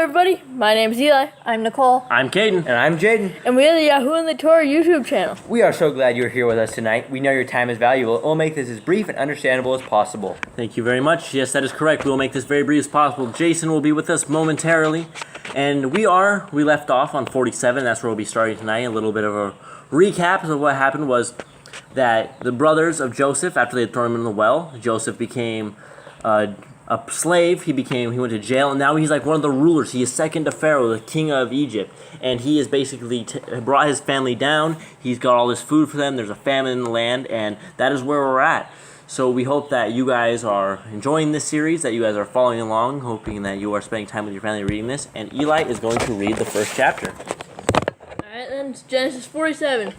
everybody, my name is Eli. I'm Nicole. I'm Caden. And I'm Jaden. And we are the Yahoo and the Torah YouTube channel. We are so glad you're here with us tonight. We know your time is valuable. We'll make this as brief and understandable as possible. Thank you very much. Yes, that is correct. We will make this very brief as possible. Jason will be with us momentarily. And we left off on 47. That's where we'll be starting tonight. A little bit of a recap of what happened was that the brothers of Joseph, after they had thrown him in the well, Joseph became a slave. He went to jail, and now he's like one of the rulers. He is second to Pharaoh, the king of Egypt, and he has basically brought his family down. He's got all this food for them. There's a famine in the land, and that is where we're at. So we hope that you guys are enjoying this series, that you guys are following along, hoping that you are spending time with your family reading this, and Eli is going to read the first chapter. Alright, then it's Genesis 47.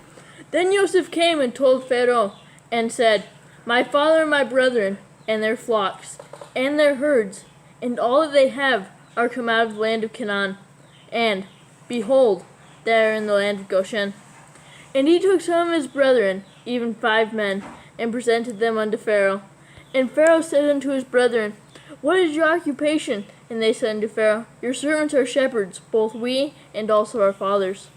Then Joseph came and told Pharaoh, and said, My father and my brethren, and their flocks, and their herds, and all that they have, are come out of the land of Canaan. And, behold, they are in the land of Goshen. And he took some of his brethren, even 5 men, and presented them unto Pharaoh. And Pharaoh said unto his brethren, What is your occupation? And they said unto Pharaoh, Your servants are shepherds, both we, and also our fathers.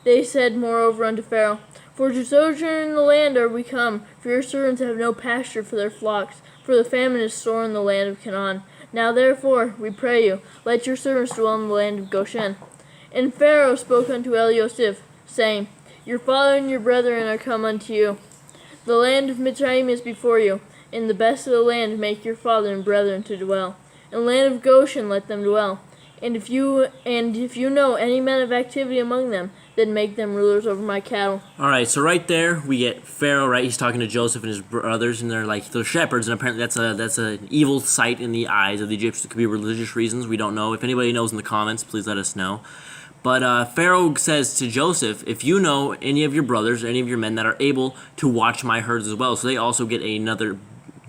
They said moreover unto Pharaoh, For to sojourn in the land are we come, for your servants have no pasture for their flocks, for the famine is sore in the land of Canaan. Now therefore, we pray you, let your servants dwell in the land of Goshen. And Pharaoh spoke unto Elioseph, saying, Your father and your brethren are come unto you. The land of Mitzrayim is before you. In the best of the land make your father and brethren to dwell. In the land of Goshen let them dwell. And if you know any men of activity among them, then make them rulers over my cattle. All right, so right there we get Pharaoh, right? He's talking to Joseph and his brothers, and they're shepherds, and apparently that's an evil sight in the eyes of the Egyptians. It could be religious reasons. We don't know. If anybody knows in the comments, please let us know. But Pharaoh says to Joseph, if you know any of your brothers or any of your men that are able to watch my herds as well, so they also get another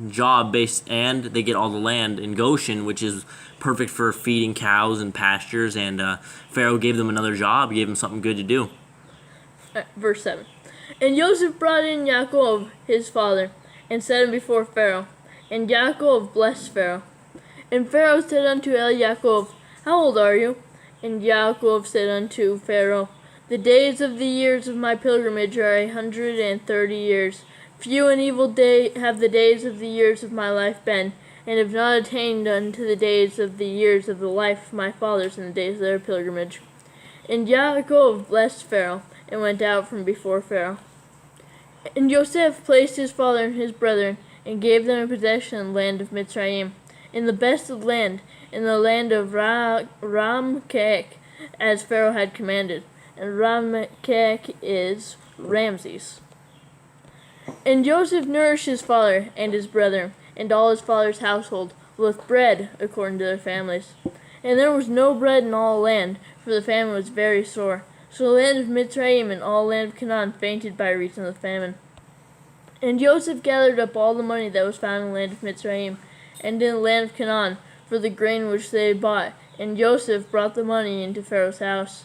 job based, and they get all the land in Goshen, which is perfect for feeding cows and pastures, and Pharaoh gave them another job, gave them something good to do. Verse 7. And Joseph brought in Yaakov his father, and set him before Pharaoh. And Yaakov blessed Pharaoh. And Pharaoh said unto Yaakov, How old are you? And Yaakov said unto Pharaoh, The days of the years of my pilgrimage are 130 years. Few and evil have the days of the years of my life been, and have not attained unto the days of the years of the life of my fathers in the days of their pilgrimage. And Yaakov blessed Pharaoh, and went out from before Pharaoh. And Joseph placed his father and his brethren, and gave them a possession in the land of Mitzrayim, in the best of land, in the land of Ramkech, as Pharaoh had commanded. And Ramkech is Ramses. And Joseph nourished his father and his brethren, and all his father's household, with bread according to their families. And there was no bread in all the land, for the famine was very sore. So the land of Mitzrayim and all the land of Canaan fainted by reason of the famine. And Joseph gathered up all the money that was found in the land of Mitzrayim, and in the land of Canaan, for the grain which they had bought. And Joseph brought the money into Pharaoh's house.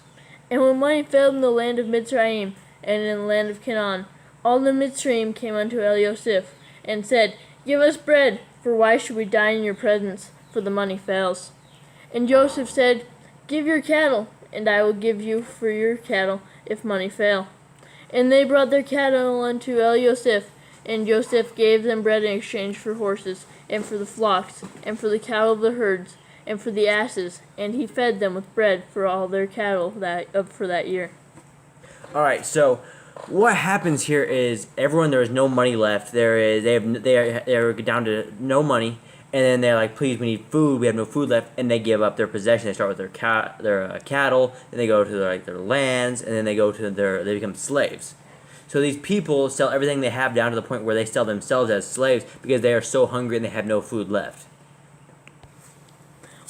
And when money failed in the land of Mitzrayim, and in the land of Canaan, all the Mitzrayim came unto Elioseph, and said, Give us bread, for why should we die in your presence? For the money fails. And Joseph said, Give your cattle, and I will give you for your cattle, if money fail. And they brought their cattle unto Elioseph, and Joseph gave them bread in exchange for horses, and for the flocks, and for the cattle of the herds, and for the asses, and he fed them with bread for all their cattle for that year. All right, so what happens here is there is no money left. They are down to no money, and then they're like, please, we need food. We have no food left, and they give up their possession. They start with their cattle, and they go to their lands, and then they become slaves. So these people sell everything they have down to the point where they sell themselves as slaves because they are so hungry and they have no food left.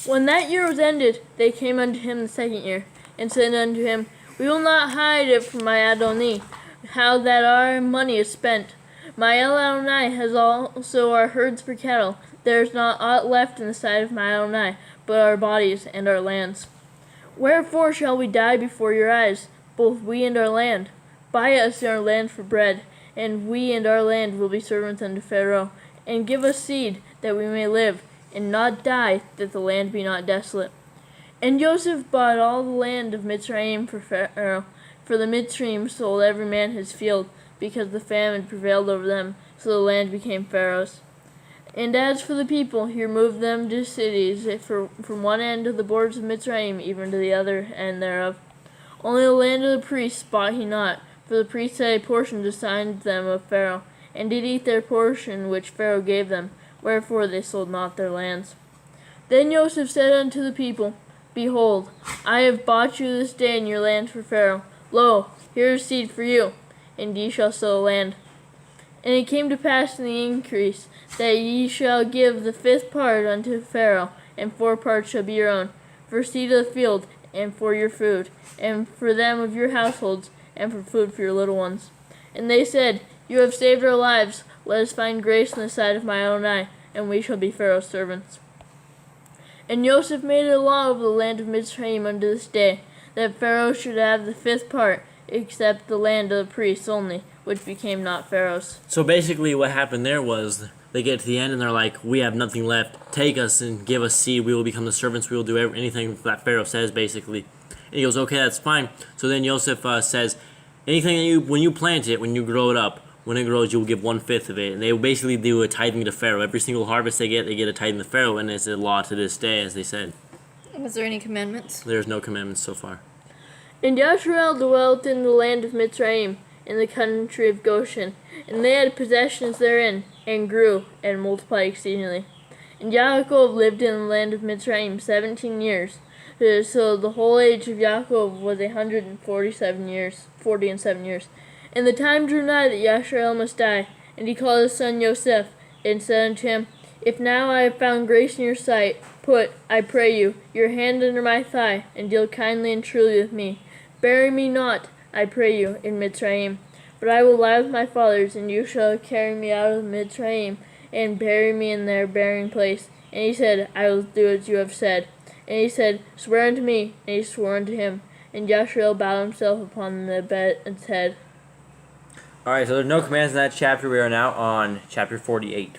When that year was ended, they came unto him the second year, and said unto him, We will not hide it from my Adonai, how that our money is spent. My Adonai has also our herds for cattle. There is not aught left in the sight of my Adonai, but our bodies and our lands. Wherefore shall we die before your eyes, both we and our land? Buy us our land for bread, and we and our land will be servants unto Pharaoh. And give us seed, that we may live, and not die, that the land be not desolate. And Joseph bought all the land of Mitzrayim for Pharaoh, for the Mitzrayim sold every man his field, because the famine prevailed over them, so the land became Pharaoh's. And as for the people, he removed them to cities, from one end of the borders of Mitzrayim even to the other end thereof. Only the land of the priests bought he not, for the priests had a portion assigned them of Pharaoh, and did eat their portion which Pharaoh gave them, wherefore they sold not their lands. Then Joseph said unto the people, Behold, I have bought you this day in your land for Pharaoh. Lo, here is seed for you, and ye shall sow the land. And it came to pass in the increase, that ye shall give the 5th part unto Pharaoh, and 4 parts shall be your own, for seed of the field, and for your food, and for them of your households, and for food for your little ones. And they said, You have saved our lives. Let us find grace in the sight of my own eye, and we shall be Pharaoh's servants. And Joseph made a law over the land of Mitzrayim unto this day, that Pharaoh should have the 5th part, except the land of the priests only, which became not Pharaoh's. So basically what happened there was they get to the end and they're like, we have nothing left. Take us and give us seed. We will become the servants. We will do anything that Pharaoh says, basically. And he goes, okay, that's fine. So then Joseph says, anything that when you plant it, when you grow it up, when it grows, you will give 1/5 of it. And they will basically do a tithing to Pharaoh. Every single harvest they get a tithing to Pharaoh. And it's a law to this day, as they said. Was there any commandments? There's no commandments so far. And Yasharel dwelt in the land of Mitzrayim, in the country of Goshen, and they had possessions therein, and grew, and multiplied exceedingly. And Yaakov lived in the land of Mitzrayim 17 years, so the whole age of Yaakov was 147 years, 47 years. And the time drew nigh that Yasharel must die, and he called his son Yosef, and said unto him, If now I have found grace in your sight, put, I pray you, your hand under my thigh, and deal kindly and truly with me. Bury me not, I pray you, in Mitzrayim. But I will lie with my fathers, and you shall carry me out of Mitzrayim, and bury me in their burying place. And he said, I will do as you have said. And he said, Swear unto me. And he swore unto him. And Yasharel bowed himself upon the bed's head. Alright, so there's no commands in that chapter. We are now on chapter 48.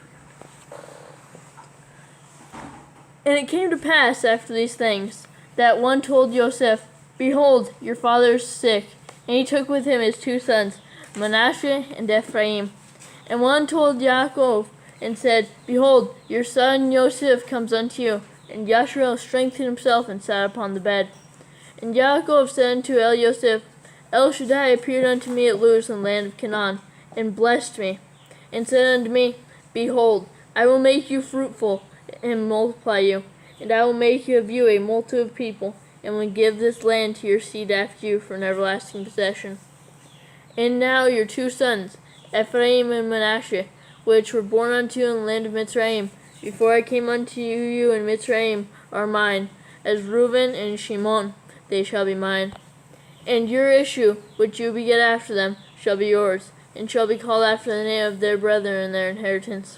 And it came to pass after these things, that one told Joseph, Behold, your father is sick. And he took with him his 2 sons, Manasseh and Ephraim. And one told Yaakov, and said, Behold, your son Joseph comes unto you. And Yasharel strengthened himself, and sat upon the bed. And Yaakov said unto Yosef, El Shaddai appeared unto me at Luz in the land of Canaan, and blessed me, and said unto me, Behold, I will make you fruitful, and multiply you, and I will make of you a multitude of people, and will give this land to your seed after you for an everlasting possession. And now your 2 sons, Ephraim and Manasseh, which were born unto you in the land of Mitzrayim, before I came unto you in Mitzrayim, are mine. As Reuben and Shimon, they shall be mine. And your issue, which you beget after them, shall be yours, and shall be called after the name of their brethren and their inheritance.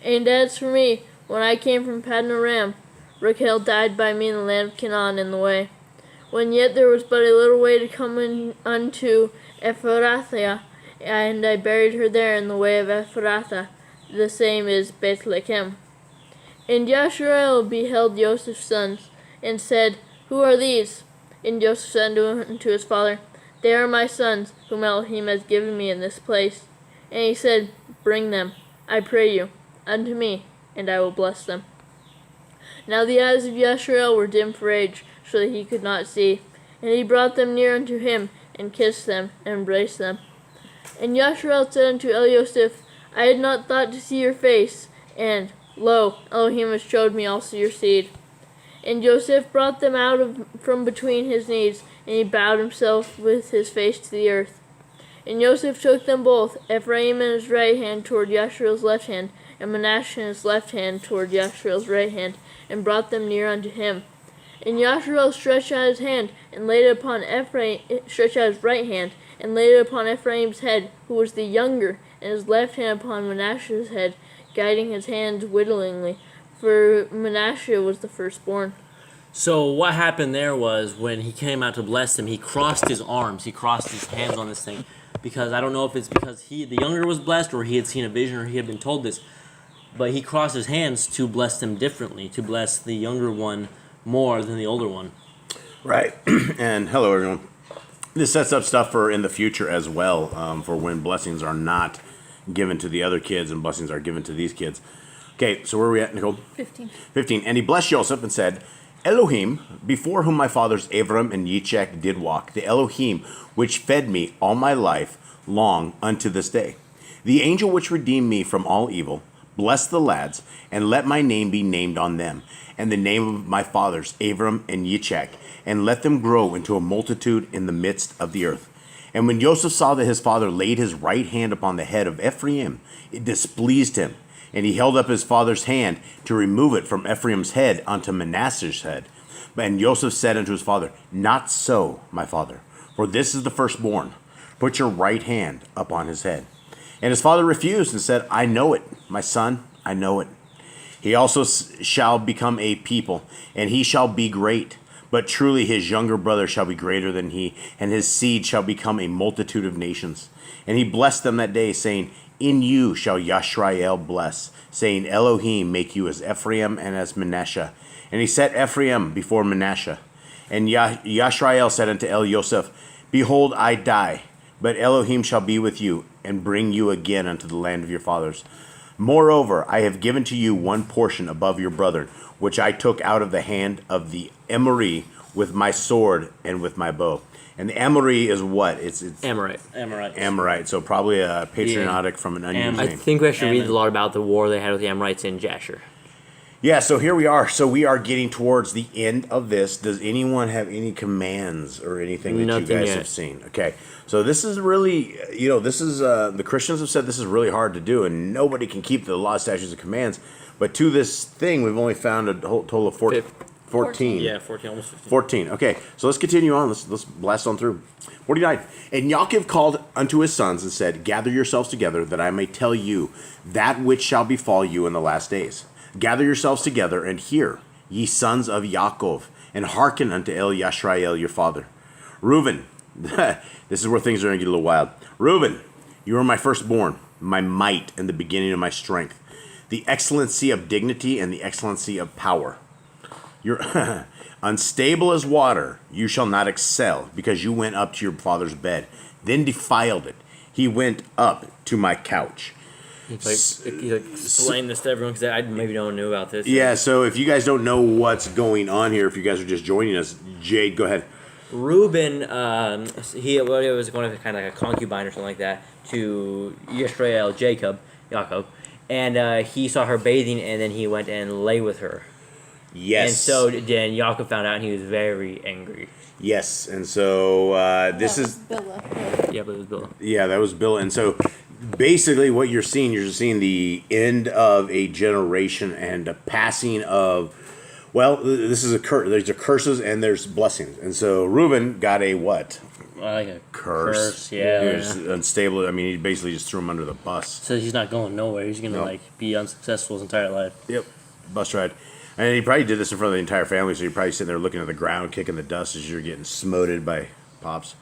And as for me, when I came from Paddan Aram, Rachel died by me in the land of Canaan in the way. When yet there was but a little way to come unto Ephrathah, and I buried her there in the way of Ephrathah, the same is Bethlehem. And Yasharel beheld Joseph's sons, and said, Who are these? And Joseph said unto his father, They are my sons, whom Elohim has given me in this place. And he said, Bring them, I pray you, unto me, and I will bless them. Now the eyes of Yasharel were dim for age, so that he could not see. And he brought them near unto him, and kissed them, and embraced them. And Yasharel said unto Elioseph, I had not thought to see your face, and, lo, Elohim has showed me also your seed. And Joseph brought them out from between his knees, and he bowed himself with his face to the earth. And Joseph took them both, Ephraim in his right hand toward Yasharel's left hand, and Manasseh in his left hand toward Yasharel's right hand, and brought them near unto him. And Yasharel stretched out his hand, and laid it upon stretched out his right hand, and laid it upon Ephraim's head, who was the younger, and his left hand upon Manasseh's head, guiding his hands whittlingly, for Manasseh was the firstborn. So what happened there was when he came out to bless them, he crossed his arms, he crossed his hands on this thing, because I don't know if it's because the younger was blessed, or he had seen a vision, or he had been told this, but he crossed his hands to bless them differently, to bless the younger one more than the older one. Right. And hello, everyone. This sets up stuff for in the future as well, for when blessings are not given to the other kids and blessings are given to these kids. Okay, so where are we at, Nicole? 15. 15. And he blessed Joseph and said, Elohim, before whom my fathers Abram and Yitzchak did walk, the Elohim which fed me all my life long unto this day, the angel which redeemed me from all evil, bless the lads, and let my name be named on them, and the name of my fathers Abram and Yitzchak, and let them grow into a multitude in the midst of the earth. And when Joseph saw that his father laid his right hand upon the head of Ephraim, it displeased him. And he held up his father's hand to remove it from Ephraim's head unto Manasseh's head. And Joseph said unto his father, Not so, my father, for this is the firstborn. Put your right hand upon his head. And his father refused and said, I know it, my son, I know it. He also shall become a people, and he shall be great. But truly his younger brother shall be greater than he, and his seed shall become a multitude of nations. And he blessed them that day, saying, In you shall Yashrael bless, saying, Elohim make you as Ephraim and as Manasseh. And he set Ephraim before Manasseh. And Yashrael said unto El Yosef, Behold, I die, but Elohim shall be with you, and bring you again unto the land of your fathers. Moreover, I have given to you one portion above your brethren, which I took out of the hand of the Emori with my sword and with my bow. And the Emori is what? It's Amorite. Amorite, so probably a patriotic from an unused I name. think we should read a lot about the war they had with the Amorites in Jasher. Yeah, so here we are. So we are getting towards the end of this. Does anyone have any commands or anything that Nothing you guys yet. have seen? Okay, so this is really, this is, the Christians have said this is really hard to do, and nobody can keep the law, statutes, and commands. But to this thing, we've only found a whole total of 14. Yeah, 14, almost 15. 14. Okay, so let's continue on. Let's blast on through. 49. And Yaakov called unto his sons and said, Gather yourselves together, that I may tell you that which shall befall you in the last days. Gather yourselves together, and hear, ye sons of Yaakov, and hearken unto El Yashrael your father. Reuben, this is where things are going to get a little wild. Reuben, you are my firstborn, my might, and the beginning of my strength, the excellency of dignity and the excellency of power. You're unstable as water, you shall not excel, because you went up to your father's bed, then defiled it. He went up to my couch. He's explain this to everyone, because I maybe no one knew about this. Yeah, so if you guys don't know what's going on here, if you guys are just joining us, Jade, go ahead. Reuben, he was going to kind of like a concubine or something like that to Yisrael, Yaakov, and he saw her bathing, and then he went and lay with her. Yes. And so then Yaakov found out, and he was very angry. Yes, and so this is... Billah. Yeah, but it was Bill. Yeah, that was Bill. And so basically what you're seeing the end of a generation and a passing of, well, this is a curse. There's curses and there's blessings. And so Reuben got a what? Like a Curse. yeah. He was unstable. I mean, he basically just threw him under the bus. So he's not going nowhere. He's gonna No. be unsuccessful his entire life. Yep. Bus ride. And he probably did this in front of the entire family, so you're probably sitting there looking at the ground, kicking the dust as you're getting smoted by pops.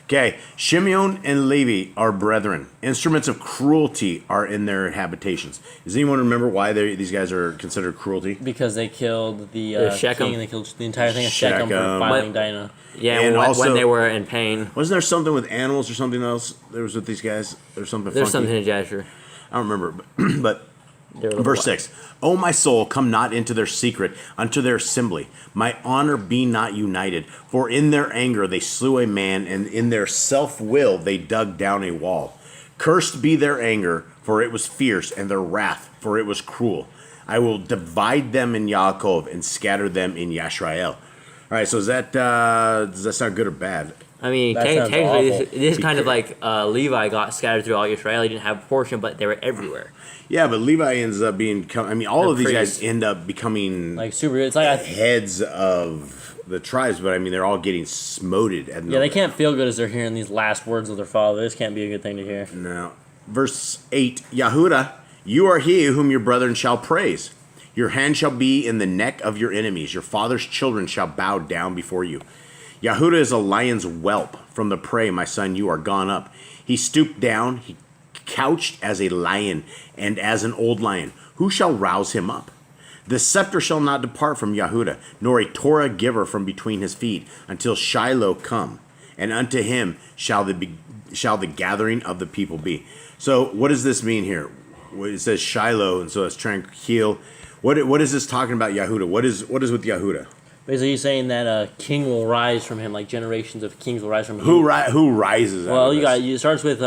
Okay. Shimeon and Levi are brethren. Instruments of cruelty are in their habitations. Does anyone remember why these guys are considered cruelty? Because they killed the Shechem. king, and they killed the entire thing of Shechem for Shechem. filing Dinah. Yeah, And when also- they were in pain. Wasn't there something with animals or something else? There was with these guys. There's something. There's funky. something in Jasher. I don't remember, but They were a little verse wild. 6. O my soul, come not into their secret, unto their assembly. My honor be not united. For in their anger they slew a man, and in their self-will they dug down a wall. Cursed be their anger, for it was fierce, and their wrath, for it was cruel. I will divide them in Yaakov, and scatter them in Yashrael. All right, so does that sound good or bad? I mean, That sounds technically, awful. this is kind of like Levi got scattered through all Israel. He didn't have a portion, but they were everywhere. Yeah, but Levi ends up being... all The of these priests. guys end up becoming... Like super. It's like heads of the tribes, but they're all getting smoted. yeah, they can't feel good as they're hearing these last words of their father. This can't be a good thing to hear. No. Verse 8, Yahudah, you are he whom your brethren shall praise. Your hand shall be in the neck of your enemies. Your father's children shall bow down before you. Yahudah is a lion's whelp. From the prey, my son, you are gone up. He stooped down. He couched as a lion and as an old lion. Who shall rouse him up? The scepter shall not depart from Yahudah, nor a Torah giver from between his feet, until Shiloh come, and unto him shall the gathering of the people be. So what does this mean here? It says Shiloh, and so it's tranquil. What is this talking about Yahudah? What is with Yahudah? Basically, he's saying that a king will rise from him, like generations of kings will rise from him. Who rises? Well, it starts with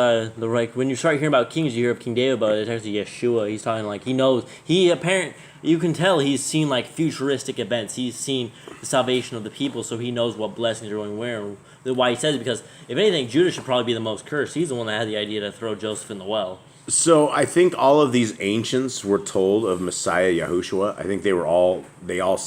when you start hearing about kings, you hear of King David, but it's actually Yeshua. He's talking like you can tell he's seen like futuristic events. He's seen the salvation of the people, so he knows what blessings are going where. Why he says it, because if anything, Judah should probably be the most cursed. He's the one that had the idea to throw Joseph in the well. So I think all of these ancients were told of Messiah Yahushua. I think they all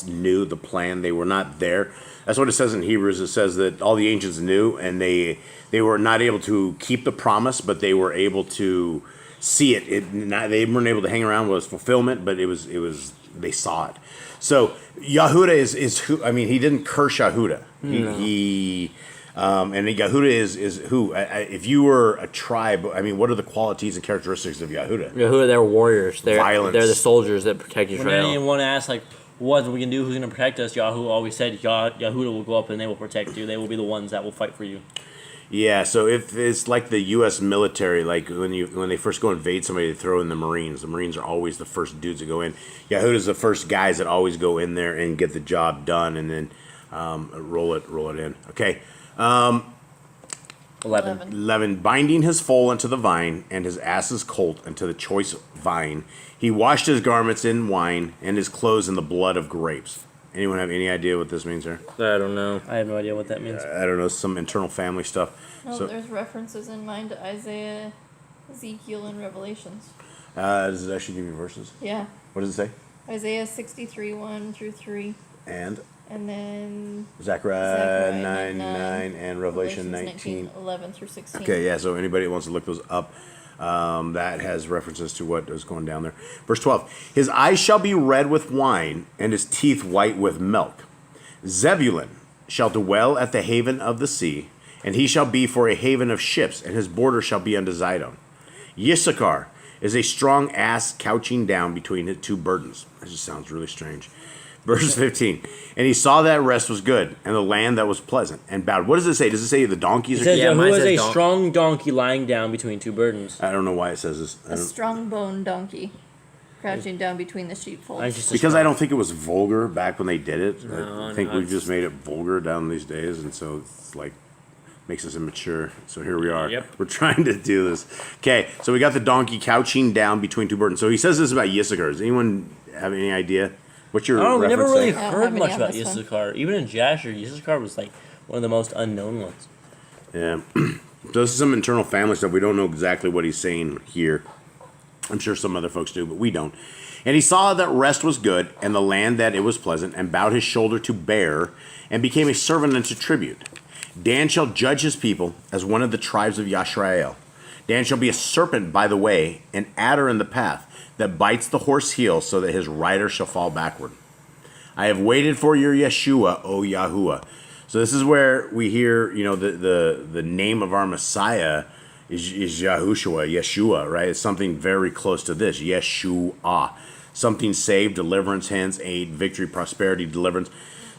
knew the plan. They were not there. That's what it says in Hebrews. It says that all the ancients knew, and they were not able to keep the promise, but they were able to see it. They weren't able to hang around with fulfillment, but it was they saw it. So Yahudah is who? I mean, he didn't curse Yahudah. He and Yahudah is who? If you were a tribe, I mean, what are the qualities and characteristics of Yahudah? Yahudah, they're warriors. Violence. They're the soldiers that protect Israel. When anyone asks, like, what we can do, who's going to protect us, Yahuwah always said, Yahudah will go up and they will protect you. They will be the ones that will fight for you. Yeah, so if it's like the U.S. military, like when they first go invade somebody, they throw in the Marines. The Marines are always the first dudes that go in. Yahudah's the first guys that always go in there and get the job done, and then roll it in. Okay. 11. Binding his foal unto the vine, and his ass's colt unto the choice vine. He washed his garments in wine, and his clothes in the blood of grapes. Anyone have any idea what this means here? I don't know. I have no idea what that means. I don't know, some internal family stuff. No, there's references in mind to Isaiah, Ezekiel, and Revelations. Does it actually give you verses? Yeah. What does it say? Isaiah 63, 1 through 3. And then Zechariah 9, and Revelation 19. 11 through 16. Okay, yeah, so anybody that wants to look those up, that has references to what is going down there. Verse 12. His eyes shall be red with wine, and his teeth white with milk. Zebulun shall dwell at the haven of the sea, and he shall be for a haven of ships, and his border shall be unto Zidon. Issachar is a strong ass couching down between his two burdens. That just sounds really strange. Verse 15. And he saw that rest was good, and the land that was pleasant, and bowed. What does it say? Does it say the donkeys It says Yeah, mine Yahuwah is says a strong donkey lying down between two burdens. I don't know why it says this. A strong-boned donkey crouching down between the sheepfolds. Because I don't think it was vulgar back when they did it. I think we've just made it vulgar down these days, and so it's like makes us immature. So here we are. Yep. We're trying to do this. Okay, so we got the donkey couching down between two burdens. So he says this about Issachar. Does anyone have any idea? What's your we never reference really say? I don't heard have any much on about this one. Issachar. Even in Jasher, Issachar was like one of the most unknown ones. Yeah. So this is some internal family stuff. We don't know exactly what he's saying here. I'm sure some other folks do, but we don't. And he saw that rest was good, and the land that it was pleasant, and bowed his shoulder to bear, and became a servant unto tribute. Dan shall judge his people as one of the tribes of Yashrael. Dan shall be a serpent by the way, an adder in the path, that bites the horse heel, so that his rider shall fall backward. I have waited for your Yeshua, O Yahuwah. So this is where we hear, the name of our Messiah is Yahushua, Yeshua, right? It's something very close to this, Yeshua. Something saved, deliverance, hence aid, victory, prosperity, deliverance.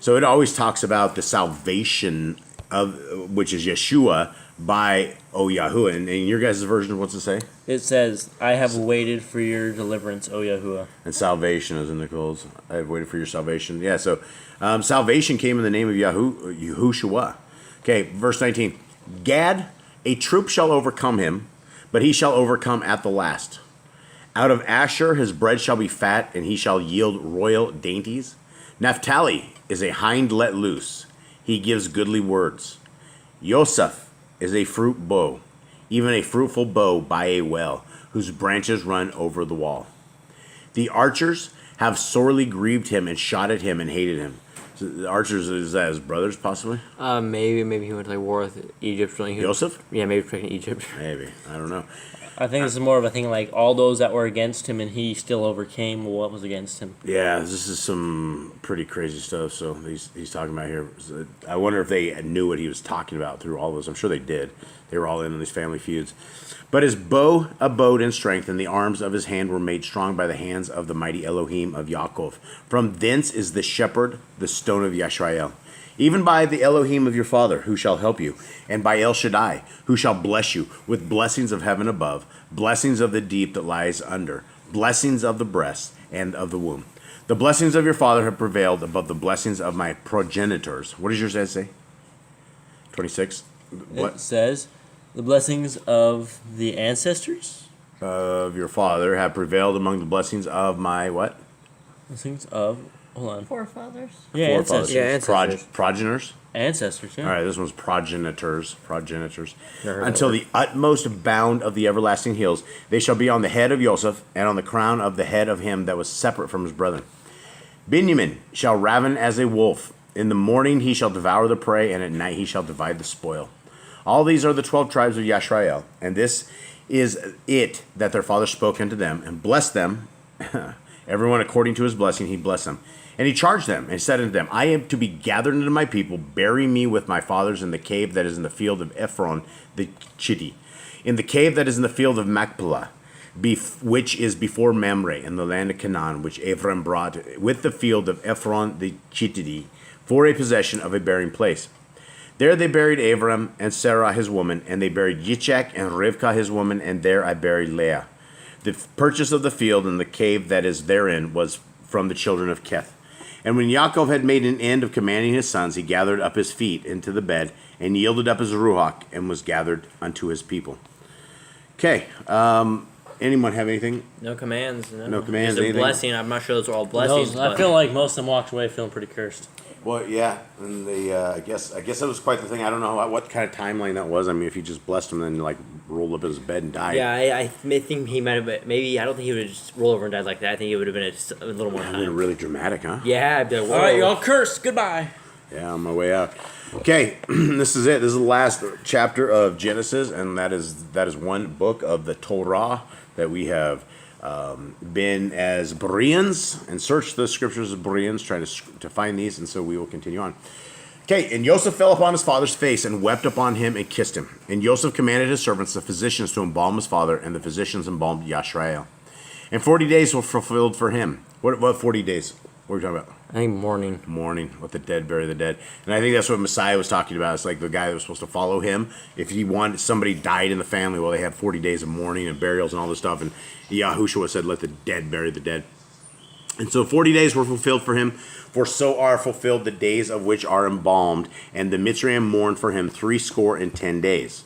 So it always talks about the salvation of, which is Yeshua, by O Yahuwah. And in your guys' version, what's it say? It says, I have waited for your deliverance, O Yahuwah. And salvation is in Nicole's. I have waited for your salvation. Yeah, so salvation came in the name of Yahushua. Okay, verse 19. Gad, a troop shall overcome him, but he shall overcome at the last. Out of Asher his bread shall be fat, and he shall yield royal dainties. Naphtali is a hind let loose. He gives goodly words. Yosef is a fruit bow, even a fruitful bow by a well, whose branches run over the wall. The archers have sorely grieved him and shot at him and hated him. So the archers, is that his brothers, possibly? Maybe he went to war with Egypt. Joseph? Yeah, maybe protecting Egypt. Maybe. I don't know. I think this is more of a thing like all those that were against him, and he still overcame what was against him. Yeah, this is some pretty crazy stuff. So he's talking about here. I wonder if they knew what he was talking about through all this. I'm sure they did. They were all in on these family feuds. But his bow abode in strength, and the arms of his hand were made strong by the hands of the mighty Elohim of Yaakov. From thence is the shepherd, the stone of Yashrael. Even by the Elohim of your father, who shall help you, and by El Shaddai, who shall bless you with blessings of heaven above, blessings of the deep that lies under, blessings of the breast and of the womb. The blessings of your father have prevailed above the blessings of my progenitors. What does yours say? 26. It says, the blessings of the ancestors? Of your father have prevailed among the blessings of my what? Blessings of, hold on. Forefathers. Yeah, Forefathers. ancestors. Yeah, ancestors. Progeners. Ancestors, yeah. All right, this one's progenitors. Never heard Until that the utmost bound of the everlasting hills, they shall be on the head of Joseph, and on the crown of the head of him that was separate from his brethren. Benjamin shall raven as a wolf. In the morning he shall devour the prey, and at night he shall divide the spoil. All these are the 12 tribes of Yashrael, and this is it that their father spoke unto them, and blessed them, everyone according to his blessing he blessed them. And he charged them, and said unto them, I am to be gathered unto my people, bury me with my fathers in the cave that is in the field of Ephron the Chitti, in the cave that is in the field of Machpelah, which is before Mamre, in the land of Canaan, which Ephraim brought with the field of Ephron the Chittite, for a possession of a burying place. There they buried Abram and Sarah his woman, and they buried Yitzchak and Rivkah his woman, and there I buried Leah. The purchase of the field and the cave that is therein was from the children of Keth. And when Yaakov had made an end of commanding his sons, he gathered up his feet into the bed, and yielded up his ruach, and was gathered unto his people. Okay, anyone have anything? No commands. No commands, Just a anything? blessing. I'm not sure those are all blessings. I but feel like most of them walked away feeling pretty cursed. Well, yeah, and they, I guess that was quite the thing. I don't know what kind of timeline that was. I mean, if he just blessed him and like rolled up in his bed and died. yeah, I think he might have. Maybe I don't think he would have just rolled over and died like that. I think it would have been just a little more I mean, time. really dramatic, huh? Yeah, I'd be like, All right, whoa. you're all cursed. Goodbye. Yeah, on my way out. Okay, this is it. This is the last chapter of Genesis, and that is one book of the Torah that we have been as Bereans and searched the scriptures as Bereans, trying to find these, and so we will continue on. Okay, and Joseph fell upon his father's face and wept upon him and kissed him. And Joseph commanded his servants, the physicians, to embalm his father, and the physicians embalmed Yashrael. And 40 days were fulfilled for him. What 40 days? What are we talking about? I think morning. Mourning, let the dead bury the dead. And I think that's what Messiah was talking about. It's like the guy that was supposed to follow him. If he wanted, somebody died in the family, well, they had 40 days of mourning and burials and all this stuff. And YHWH said, let the dead bury the dead. And so 40 days were fulfilled for him, for so are fulfilled the days of which are embalmed. And the Mitzrayim mourned for him 70 days.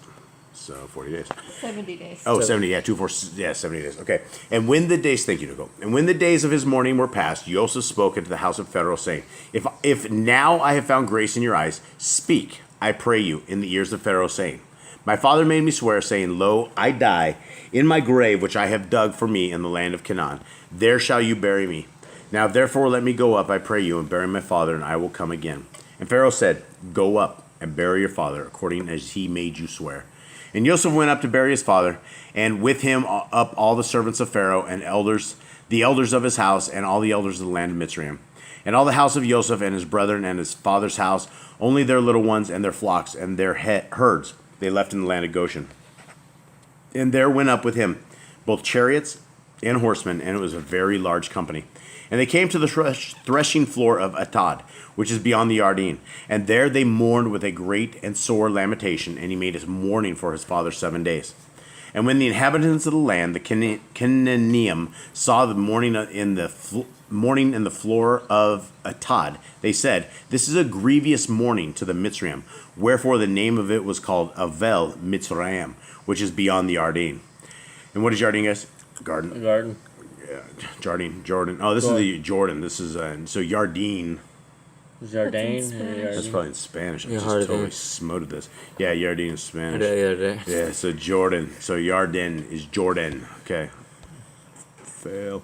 So 40 days. 70 days. Oh, 70, yeah, 70 days. Okay. And when the days, thank you, Nicole. And when the days of his mourning were past, Joseph spoke unto the house of Pharaoh, saying, If now I have found grace in your eyes, speak, I pray you, in the ears of Pharaoh, saying, My father made me swear, saying, Lo, I die in my grave which I have dug for me in the land of Canaan. There shall you bury me. Now therefore let me go up, I pray you, and bury my father, and I will come again. And Pharaoh said, Go up and bury your father, according as he made you swear. And Joseph went up to bury his father, and with him up all the servants of Pharaoh and the elders of his house, and all the elders of the land of Mitzrayim. And all the house of Joseph and his brethren and his father's house, only their little ones and their flocks and their herds they left in the land of Goshen. And there went up with him both chariots and horsemen, and it was a very large company. And they came to the threshing floor of Atad, which is beyond the Yarden. And there they mourned with a great and sore lamentation, and he made his mourning for his father 7 days. And when the inhabitants of the land, the Canaanium, saw the mourning in the floor of Atad, they said, This is a grievous mourning to the Mitzrayim. Wherefore the name of it was called Avel Mitzrayim, which is beyond the Yarden. And what is Yarden, guys? Garden. Garden. Jordan. Oh, this is the Jordan. This is so Yarden. Jardine. That's probably in Spanish. I just Yarden. totally smoted this. Yeah, Yarden is Spanish. Yeah. Yeah, so Jordan. So Yarden is Jordan. Okay. Fail.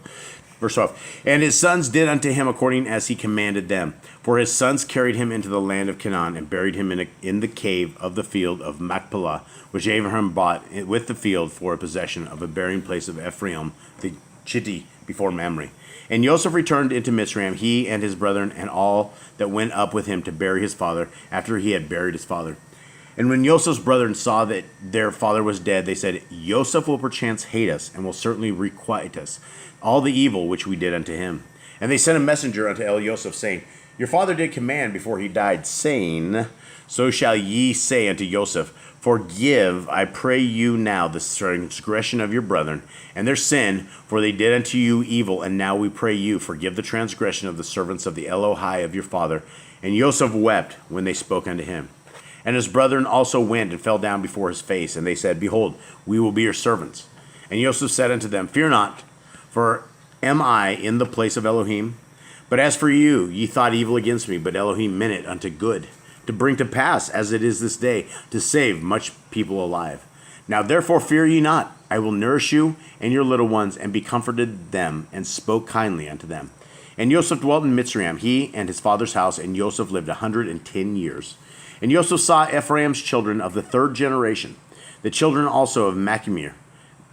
Verse 12. And his sons did unto him according as he commanded them. For his sons carried him into the land of Canaan and buried him in the cave of the field of Machpelah, which Abraham bought with the field for a possession of a burying place of Ephraim the Chitti before Mamre. And Joseph returned into Mitzrayim, he and his brethren, and all that went up with him to bury his father, after he had buried his father. And when Joseph's brethren saw that their father was dead, they said, Joseph will perchance hate us, and will certainly requite us all the evil which we did unto him. And they sent a messenger unto Joseph, saying, Your father did command before he died, saying, So shall ye say unto Joseph, Forgive, I pray you now, the transgression of your brethren, and their sin, for they did unto you evil, and now we pray you, forgive the transgression of the servants of the Elohai of your father. And Joseph wept when they spoke unto him. And his brethren also went and fell down before his face, and they said, Behold, we will be your servants. And Joseph said unto them, Fear not, for am I in the place of Elohim? But as for you, ye thought evil against me, but Elohim meant it unto good, to bring to pass, as it is this day, to save much people alive. Now therefore fear ye not, I will nourish you and your little ones, and be comforted them, and spoke kindly unto them. And Joseph dwelt in Mitzrayim, he and his father's house, and Joseph lived 110 years. And Joseph saw Ephraim's children of the third generation, the children also of Machir.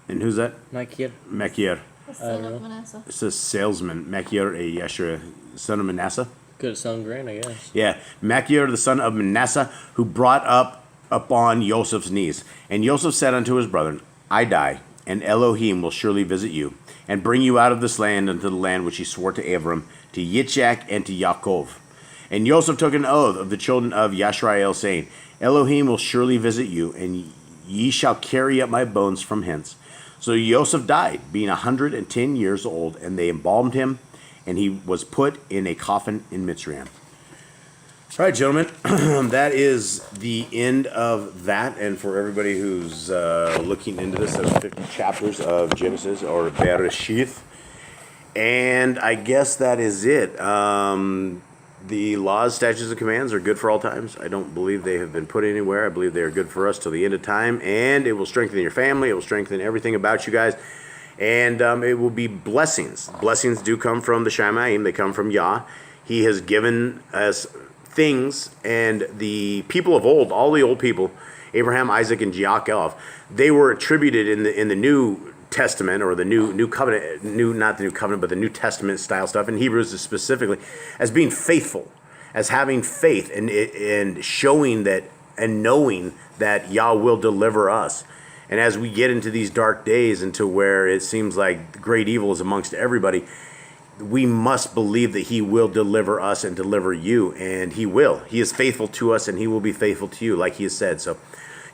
And who's that? Machir. Machir. The son of Manasseh. It's a salesman. Machir, a Yeshua, son of Manasseh. Could sound great, I guess. Yeah, Machir, the son of Manasseh, who brought up upon Joseph's knees. And Joseph said unto his brethren, I die, and Elohim will surely visit you, and bring you out of this land unto the land which he swore to Abram, to Yitzchak, and to Yaakov. And Joseph took an oath of the children of Yashrael, saying, Elohim will surely visit you, and ye shall carry up my bones from hence. So Joseph died, being 110 years old, and they embalmed him, and he was put in a coffin in Mitzrayim. All right, gentlemen, that is the end of that. And for everybody who's looking into this, there's 50 chapters of Genesis, or Bereshith. And I guess that is it. The laws, statutes, and commands are good for all times. I don't believe they have been put anywhere. I believe they are good for us till the end of time. And it will strengthen your family. It will strengthen everything about you guys. And it will be blessings. Blessings do come from the Shamayim. They come from Yah. He has given us things. And the people of old, all the old people, Abraham, Isaac, and Jacob, they were attributed in the New Testament, or the new covenant, not the new covenant, but the New Testament style stuff, in Hebrews specifically, as being faithful, as having faith, and showing that, and knowing that Yah will deliver us. And as we get into these dark days, into where it seems like great evil is amongst everybody, we must believe that he will deliver us and deliver you, and he will. He is faithful to us, and he will be faithful to you, like he has said. So,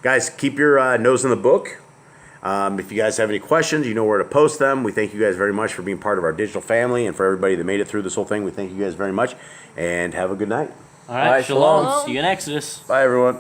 guys, keep your nose in the book. If you guys have any questions, you know where to post them. We thank you guys very much for being part of our digital family, and for everybody that made it through this whole thing, we thank you guys very much, and have a good night. All right, shalom. See you in Exodus. Bye, everyone.